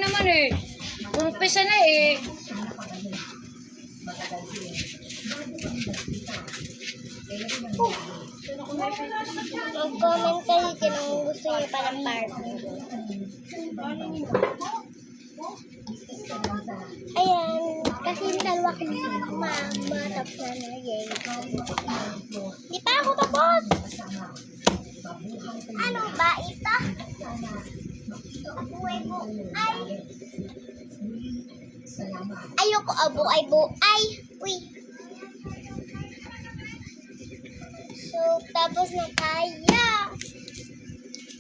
naman eh. Umpisa na eh. Mag-comment kayo kung gusto niyo palang part. Ayan, kasi yung dalawa ko matapos na yay. Di pa ako tapos. Ano ba ito? Abuay mo ay. Ayoko abuay mo ay. Uy. So, tapos na tayo.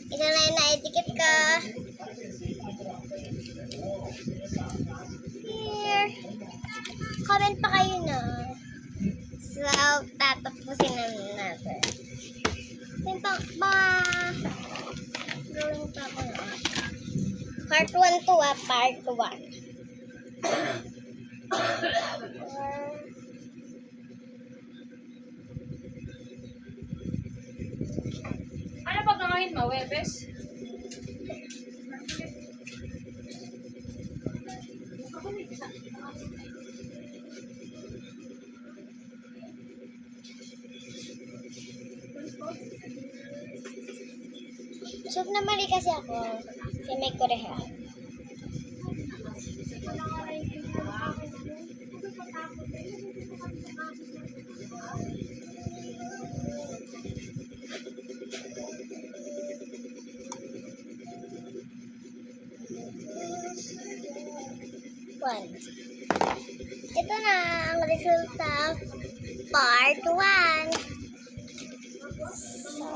Ito na yung na-etiquette ka. Here. Comment pa kayo na. So, tatapusin na natin. Yung drawing pa ako na. Part 1 to part 1. Ano pag nangayin mo, Webes? So, namali kasi ako. Kasi may koreha. One. Ito na ang resulta part 1. So,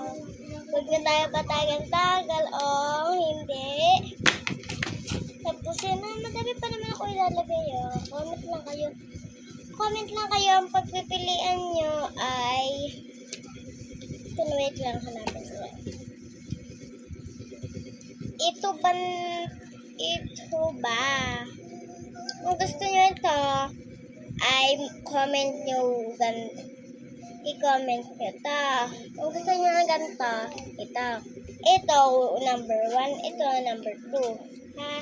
huwag na tayo patagal-tagal o hindi. Tapos yun na, madami pa naman ako ilalagay o. Comment lang kayo. Comment lang kayo ang pagpipilian nyo ay wait lang, hanapin sila. Ito ba? Kung gusto nyo ito, ay comment nyo ganito. I-comment nyo ito. Kung gusto nyo ng ganito, ito. Ito, number 1. Ito, number 2. Ha?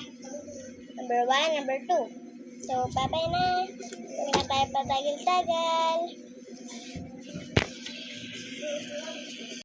Number 1, number 2. So, bye-bye na. Huwag na tayo patagal-tagal.